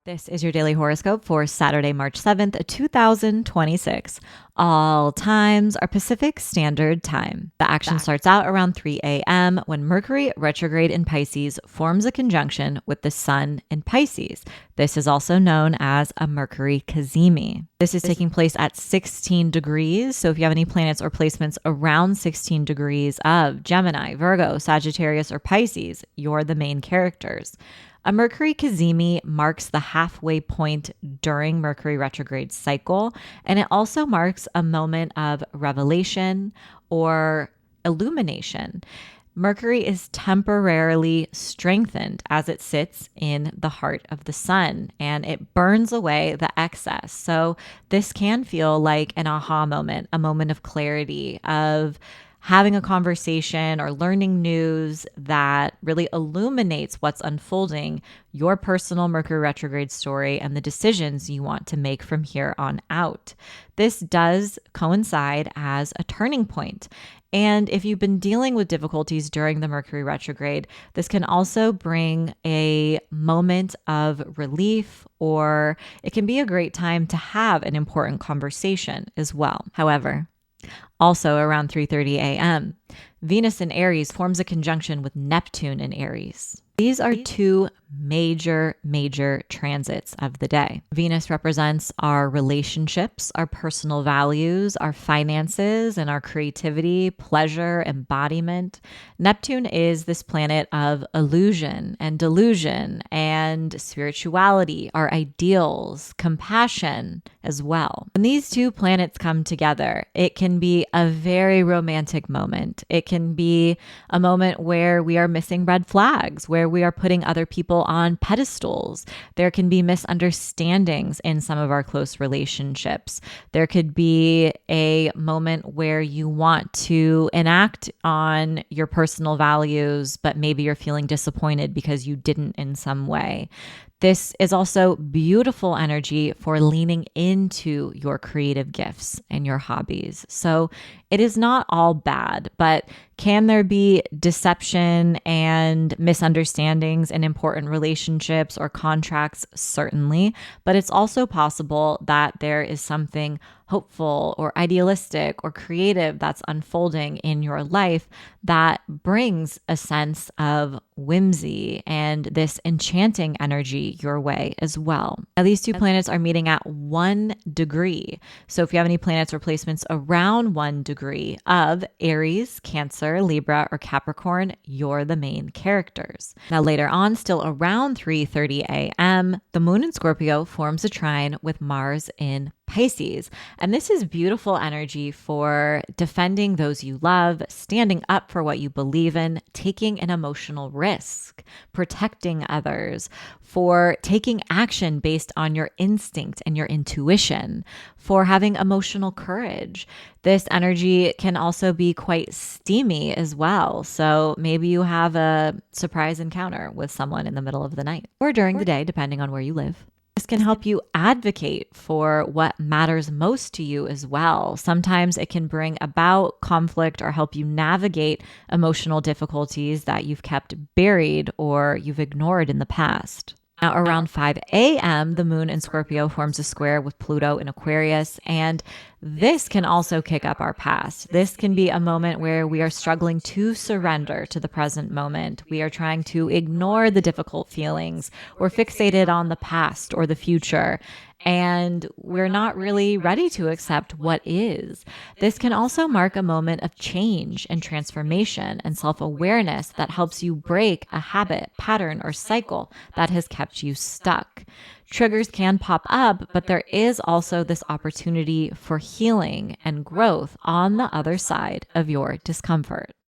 This is your daily horoscope for Saturday, March 7th, 2026. All times are Pacific Standard Time. The action starts out around 3 a.m. when Mercury retrograde in Pisces forms a conjunction with the Sun in Pisces. This is also known as a Mercury cazimi. This is taking place at 16 degrees. So if you have any planets or placements around 16 degrees of Gemini, Virgo, Sagittarius, or Pisces, you're the main characters. A Mercury cazimi marks the halfway point during Mercury retrograde cycle, and it also marks a moment of revelation or illumination. Mercury is temporarily strengthened as it sits in the heart of the sun and it burns away the excess. So this can feel like an aha moment, a moment of clarity, of having a conversation or learning news that really illuminates what's unfolding, your personal Mercury retrograde story, and the decisions you want to make from here on out. This does coincide as a turning point. And if you've been dealing with difficulties during the Mercury retrograde, this can also bring a moment of relief, or it can be a great time to have an important conversation as well. However, also around 3:30 a.m., Venus in Aries forms a conjunction with Neptune in Aries. These are two major transits of the day. Venus represents our relationships, our personal values, our finances, and our creativity, pleasure, embodiment. Neptune is this planet of illusion and delusion and spirituality, our ideals, compassion as well. When these two planets come together, it can be a very romantic moment. It can be a moment where we are missing red flags, where we are putting other people on pedestals. There can be misunderstandings in some of our close relationships. There could be a moment where you want to enact on your personal values, but maybe you're feeling disappointed because you didn't in some way. This is also beautiful energy for leaning into your creative gifts and your hobbies. So it is not all bad, but can there be deception and misunderstandings in important relationships or contracts? Certainly, but it's also possible that there is something hopeful or idealistic or creative that's unfolding in your life that brings a sense of whimsy and this enchanting energy your way as well. Now, these two planets are meeting at 1 degree. So if you have any planets or placements around 1 degree of Aries, Cancer, Libra, or Capricorn, you're the main characters. Now later on, still around 3:30 a.m., the moon in Scorpio forms a trine with Mars in Pisces. And this is beautiful energy for defending those you love, standing up for what you believe in, taking an emotional risk, protecting others, for taking action based on your instinct and your intuition, for having emotional courage. This energy can also be quite steamy as well. So maybe you have a surprise encounter with someone in the middle of the night or during the day, depending on where you live. This can help you advocate for what matters most to you as well. Sometimes it can bring about conflict or help you navigate emotional difficulties that you've kept buried or you've ignored in the past. Now, around 5 a.m., the moon in Scorpio forms a square with Pluto in Aquarius, and this can also kick up our past. This can be a moment where we are struggling to surrender to the present moment. We are trying to ignore the difficult feelings. We're fixated on the past or the future, and we're not really ready to accept what is. This can also mark a moment of change and transformation and self-awareness that helps you break a habit, pattern, or cycle that has kept you stuck. Triggers can pop up, but there is also this opportunity for healing and growth on the other side of your discomfort.